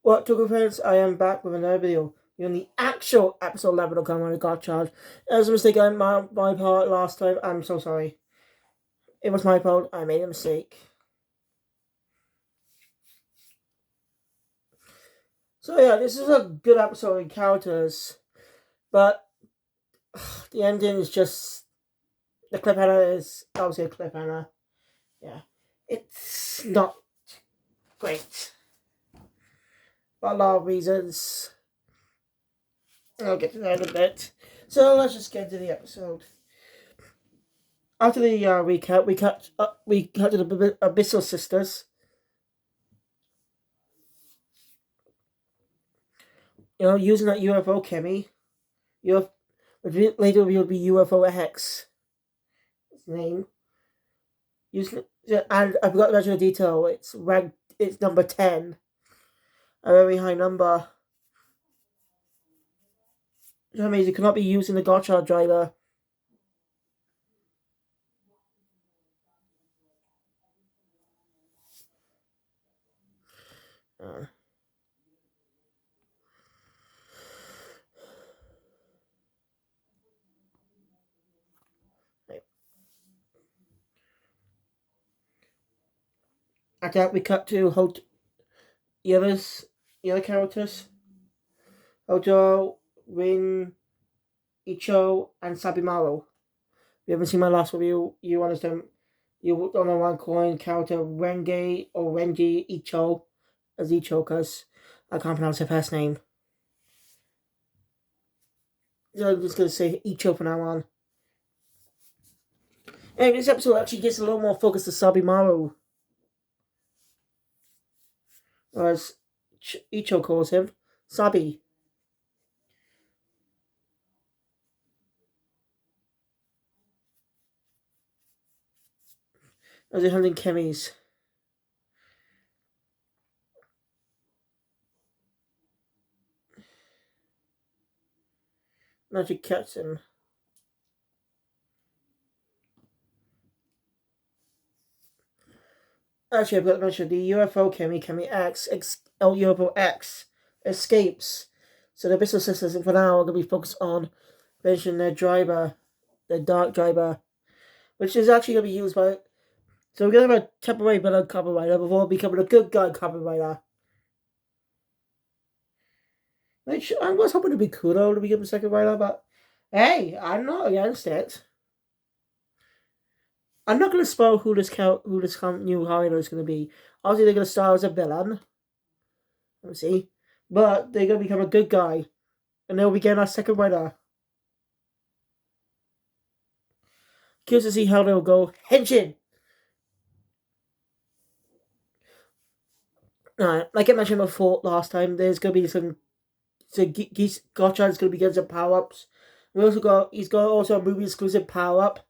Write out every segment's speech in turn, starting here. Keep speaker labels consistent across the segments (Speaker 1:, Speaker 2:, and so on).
Speaker 1: What took friends? I am back with another video. You're on the actual episode 11 of Kamen Gotchard. It was a mistake on my part last time. I'm so sorry. It was my fault. I made a mistake. So yeah, this is a good episode in characters, but the ending is just the cliffhanger is obviously a cliffhanger. Yeah, it's not great for a lot of reasons. I'll get to that in a bit. So let's just get to the episode. After the recap, we cut to the Abyssal Sisters. Using that UFO Kemi, UFO, which later will be UFO X. Its name. Using and I forgot to mention a detail. It's ranked. It's number 10, a very high number. That means it cannot be used in the Gotchard driver. Uh, right. After that, we cut to the other characters. Hojo, Rin, Icho, and Sabimaru. If you haven't seen my last review, you understand. You don't know one coin character Renge or Renji Icho as Icho because I can't pronounce her first name. So I'm just going to say Icho from now on. Anyway, this episode actually gets a little more focus to Sabimaru. As Icho calls him, Sabi. As they're hunting Kemis. Magic catch him. Actually, I've got to mention the UFO Kemi X, UFO X, escapes. So the Abyssal Sisters, for now, are going to be focused on finishing their driver, their dark driver, which is actually going to be used by. So we're going to have a temporary villain Kamen Rider before becoming a good guy Kamen Rider. Which I was hoping to be Kudo to become a second rider, but hey, I'm not against it. I'm not going to spoil who this new rider is going to be. Obviously, they're going to star as a villain. Let's see. But they're going to become a good guy. And they'll be getting our second rider. Curious to see how they'll go. Henshin! Like I mentioned before last time, there's going to be some. So Gotchard is going to be getting some power ups. He's got also a movie exclusive power up.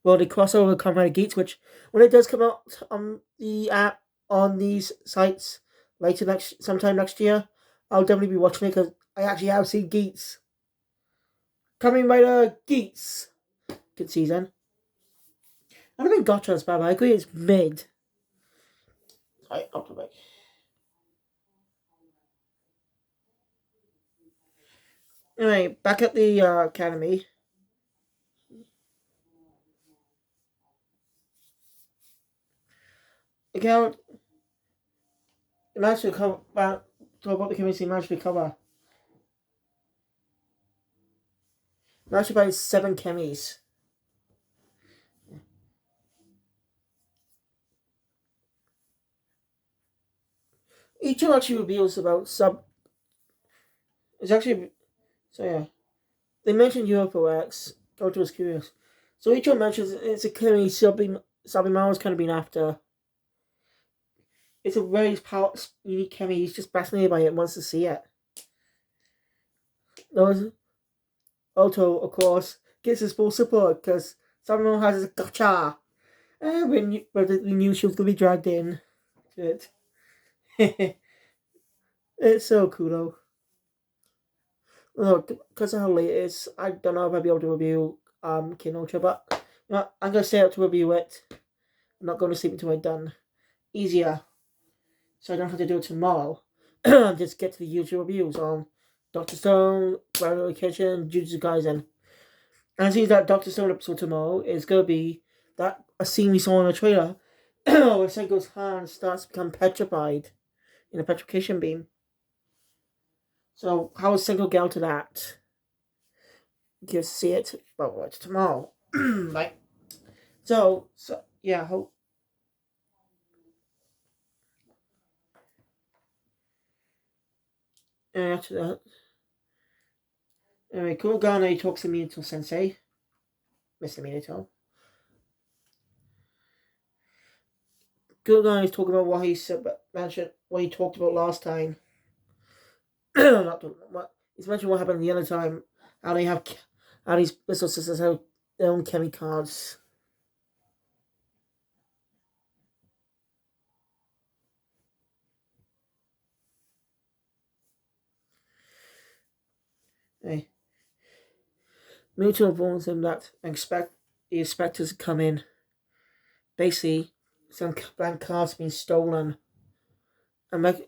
Speaker 1: Well, the crossover Kamen Geeks, which when it does come out on the app on these sites sometime next year, I'll definitely be watching it because I actually have seen Geeks. Kamen Rider Geeks. Good season. I don't think Gotchard's bad, but I agree it's mid. I'll come back. Anyway, back at the academy. Account managed to come back to about the community managed to recover. Managed to buy 7 chemis. Each one actually reveals about sub. It's actually so yeah. They mentioned UFO X. Doctor was curious. So each one mentions it's a chemi Sabimaru's kind of been after. It's a very unique chemi. He's just fascinated by it and wants to see it. Those Otto, of course, gets his full support because Sabimaru has his gotcha. And we knew she was going to be dragged in to it. It's so cool though. Because of how late it is, I don't know if I'll be able to review Kinocha, but I'm going to stay up to review it. I'm not going to sleep until I'm done. Easier. so I don't have to do it tomorrow. Just get to the usual reviews on Doctor Stone, Battle Kitchen, Jujutsu Kaisen. And I see that Doctor Stone episode tomorrow is going to be that a scene we saw in the trailer where Sengo's hand starts to become petrified in a petrification beam. So how does Sengo get out of that? You'll see it, well, it's tomorrow. Like, so yeah, hope. And after that, anyway, Kurogane talks to Minato Sensei, Mr. Minato. Kurogane is talking about what he said, mentioned what he talked about last time. Not what he's mentioned what happened the other time. How they have, how these Bristol sisters have their own Kemi cards. Hey. Minato informs him that the inspectors come in. Basically, some blank cards being stolen. And then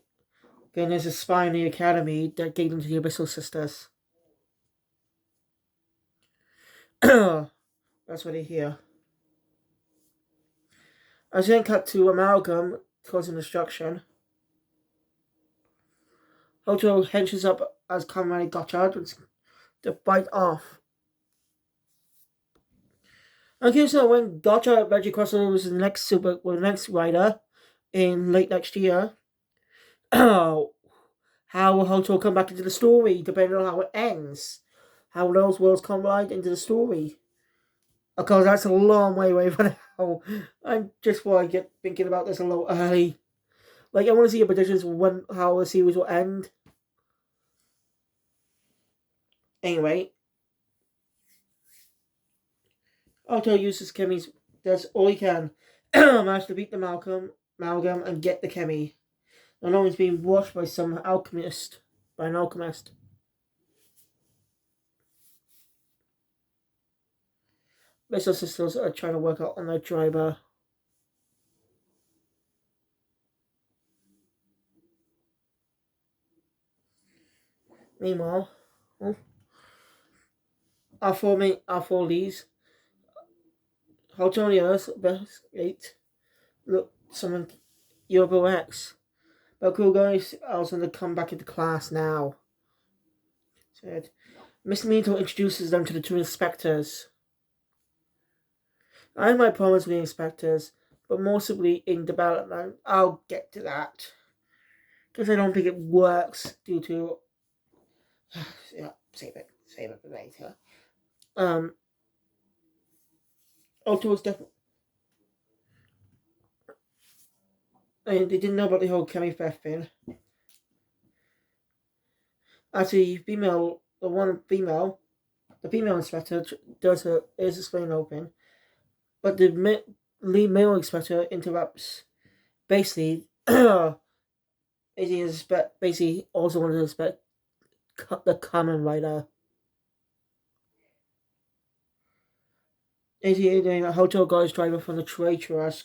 Speaker 1: there's a spy in the academy that gave them to the Abyssal Sisters. That's what they hear. As then cut to Amalgam causing destruction. Hoto henches up as Kamen and Gotchard to fight off. Okay, so when Gotchard eventually crosses the next rider in late next year, how will Hoto come back into the story depending on how it ends? How those worlds collide into the story? Because that's a long way away from now. I'm just want to get thinking about this a little early. Like, I want to see your predictions when how the series will end. Anyway, Otto uses Kemi's, does all he can, manage to beat the Amalgam, and get the Kemi. And now he's being watched by an alchemist. Missile sisters are trying to work out on their driver. Meanwhile, our four leads, Haltonia's best 8. Look, someone Yobo X. But cool guys, I was going to come back into class now. Said, Mr. Mito introduces them to the two inspectors. I have my problems with the inspectors, but mostly in development. I'll get to that. Because I don't think it works due to... yeah, save it for later. Otto was definitely... I mean, they didn't know about the whole Kemi theft thing. Actually, the female inspector is explained open, but the lead male inspector interrupts. Basically, basically also wanted to inspect the Kamen Rider. 88 a hotel guy's driver from the traitorous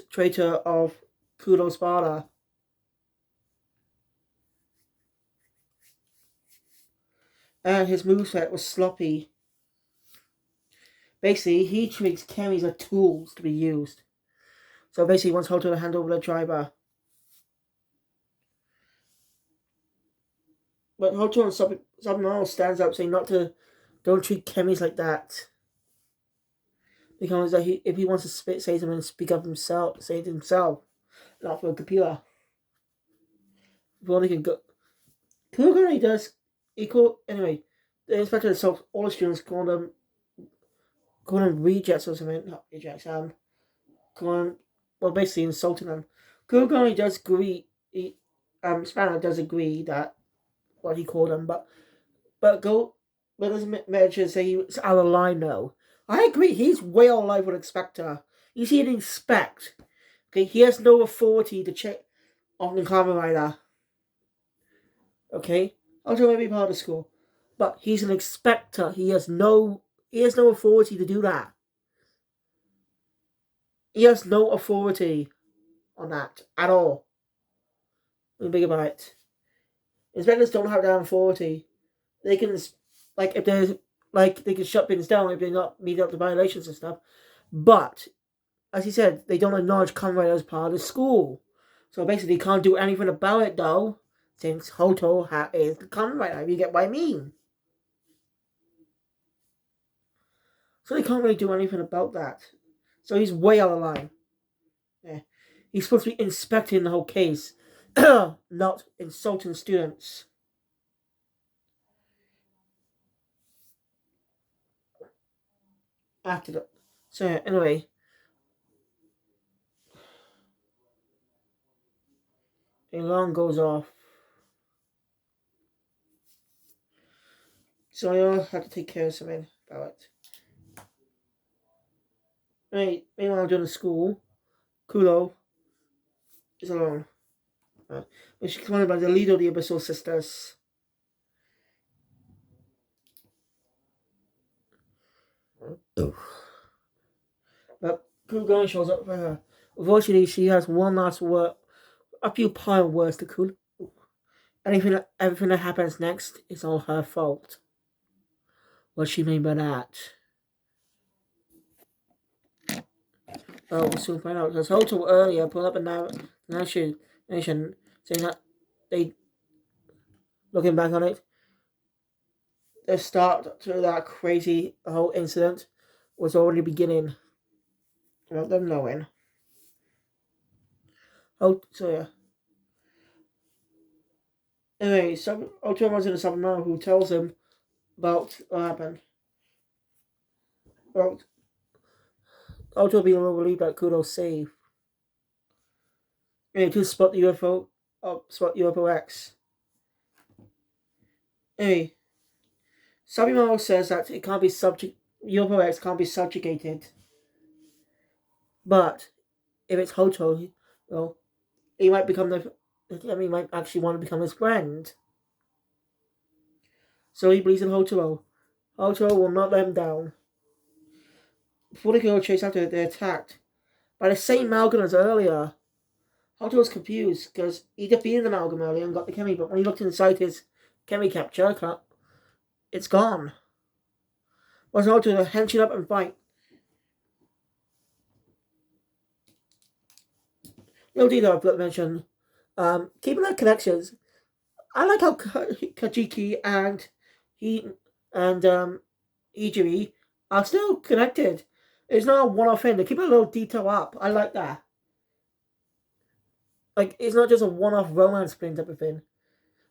Speaker 1: traitor of Kudo Sparta. And his moveset was sloppy. Basically, he treats Kemi's as tools to be used. So basically, he wants Hoto to hand over the driver. But Hoto and someone stands up saying don't treat Kemi's like that. Because if he wants to say something, speak up himself, say it himself, not for a computer. If only can go. Kurogane does. Anyway, the inspector solves all the students call them rejects or something. Not rejects. Basically insulting them. Kurogane does agree. Spanner does agree that what he called them, but doesn't mention say he's out of line though. I agree. He's way out of line with Inspector. You see an inspect. Okay, he has no authority to check on the Kamen Rider. Okay, also maybe part of the school, but he's an inspector. He has no authority to do that. He has no authority on that at all. When you think about it, inspectors don't have that authority. They can, like, if there's, like, they can shut things down if they're not meeting up to violations and stuff. But as he said, they don't acknowledge Kamen as part of the school. So basically, they can't do anything about it though, since Hoto is the Kamen Rider. If you get what I mean. So they can't really do anything about that. So he's way out of line. Yeah. He's supposed to be inspecting the whole case, not insulting students. After that. So anyway. The alarm goes off. So I had to take care of something about it. Right, meanwhile during school, Kudo is alone. Right. But she's commanded by the leader of the Abyssal Sisters. Oh. But Kudo shows up for her. Unfortunately, she has one last word, a few pile words to Kudo. Everything that happens next is all her fault. What she mean by that? Oh, we'll soon find out. Because Hoto earlier put up a nation saying that they, looking back on it, the start to that crazy whole incident was already beginning without them knowing. Oh, so yeah. Anyway, Hoto runs into someone who tells him about what happened. About Hoto being a little relieved that Kudo's safe. And to spot the UFO X. Anyway, Sabimaro says that it can't be UFO X can't be subjugated. But if it's Hoto, well, he might he might actually want to become his friend. So he believes in Hoto. Hoto will not let him down. Before they go chase after it, they're attacked by the same Amalgam as earlier. Hoto was confused because he defeated the Amalgam earlier and got the Kemi, but when he looked inside his Kemi capture cup, it's gone. Was Hoto to hench it up and fight? No detail I've got to mention. Keeping their connections. I like how Kajiki and Ijiri are still connected. It's not a one-off thing. They keep a little detail up. I like that. Like, it's not just a one-off romance thing type of thing.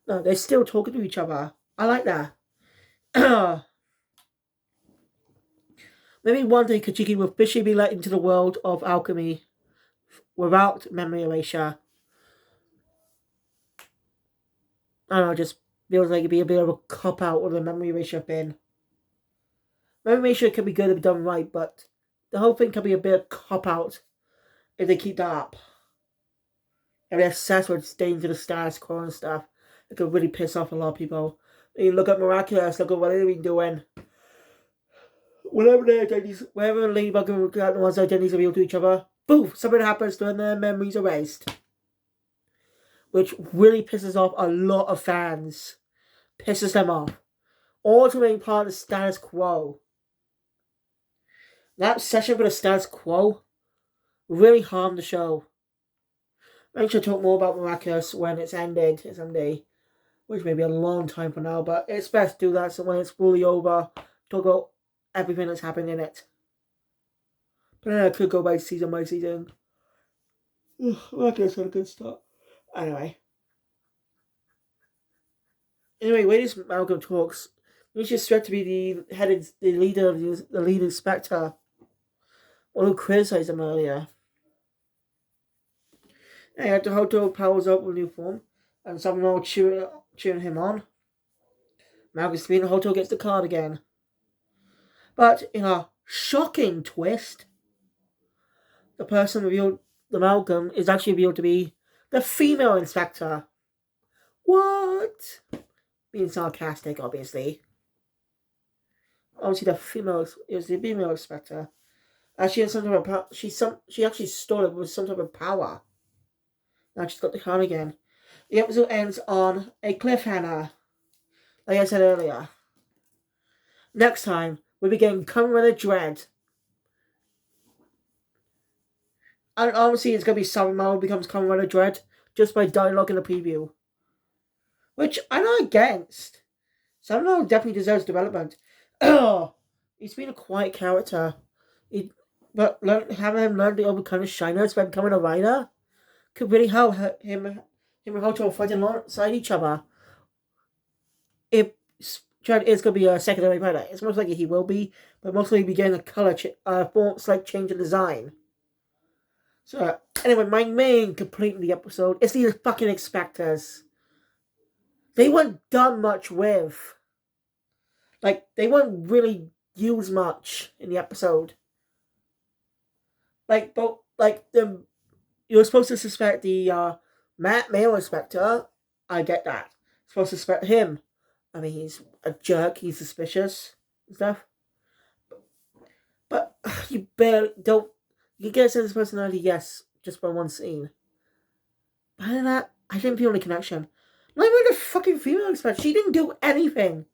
Speaker 1: No, they're still talking to each other. I like that. Maybe one day Kajiki will officially be let into the world of alchemy without memory erasure. I don't know, just feels like it'd be a bit of a cop-out with the memory erasure thing. Memory erasure can be good if done right, but the whole thing can be a bit of cop-out if they keep that up. And they're obsessed with staying to the status quo and stuff. It could really piss off a lot of people. I mean, look at Miraculous, look at what they've been doing. Whenever Ladybug and the one's identities reveal to each other, boom, something happens to them, their memories erased. Which really pisses off a lot of fans. Pisses them off. All to being part of the status quo. That obsession with the status quo really harmed the show. I should talk more about Miraculous when it's ended someday, which may be a long time from now, but it's best to do that so when it's fully over, talk about everything that's happened in it. But then I could go by season by season. Miraculous had a good start. Anyway, Latest Malcolm talks. He's just threat to be the leader of the lead inspector. One who criticized him earlier. And after Hoto powers up with new form, and someone all cheering him on, Malcolm's speed and Hoto gets the card again. But in a shocking twist, the person revealed, the Malcolm, is actually revealed to be the female inspector. What? Being sarcastic, obviously. Obviously, the female inspector. She has some type of power. She actually stole it with some type of power. Now she's got the card again. The episode ends on a cliffhanger, like I said earlier. Next time, we'll be getting Kamen Rider Dread. And obviously, it's going to be Saruman becomes Kamen Rider Dread just by dialogue in the preview. Which I'm not against. Saruman definitely deserves development. He's been a quiet character. But having him learn to overcome his shyness by becoming a rider could really help him and Hoto fight alongside each other. If Chad is going to be a secondary rider, it's most likely he will be, but mostly be getting a color slight change in design. So, anyway, my main complaint in the episode is these fucking Expectors. They weren't done much with. Like, they weren't really used much in the episode. You're supposed to suspect the male Inspector. I get that. You're supposed to suspect him. I mean, he's a jerk. He's suspicious and stuff. But you barely don't. You get a sense of personality, yes, just by one scene. But other than that, I didn't feel any connection. Not even the fucking female Inspector. She didn't do anything.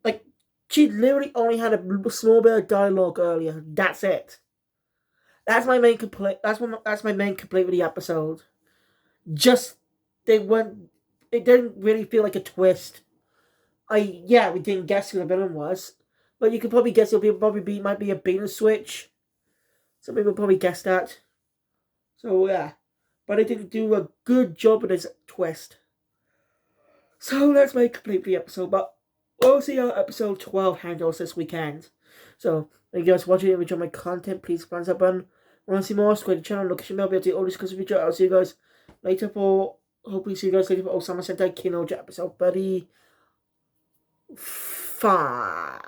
Speaker 1: Like, she literally only had a small bit of dialogue earlier. That's it. That's my main complaint. That's my main complaint with the episode. Just they weren't. It didn't really feel like a twist. We didn't guess who the villain was, but you could probably guess might be a beta switch. Some people probably guessed that. So yeah, but it didn't do a good job with this twist. So let's make complete the episode. But we'll see how episode 12 handles this weekend. So thank you guys for watching. If you enjoyed my content, please thumbs up button. Want to see more? Subscribe to the channel. Location mail. Be able to all discuss the video. I'll see you guys later for. Hopefully, see you guys later for Osama Sentai Kinoja episode 35.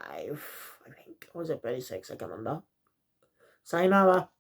Speaker 1: I think. Or was it 36? I can't remember. Sayonara.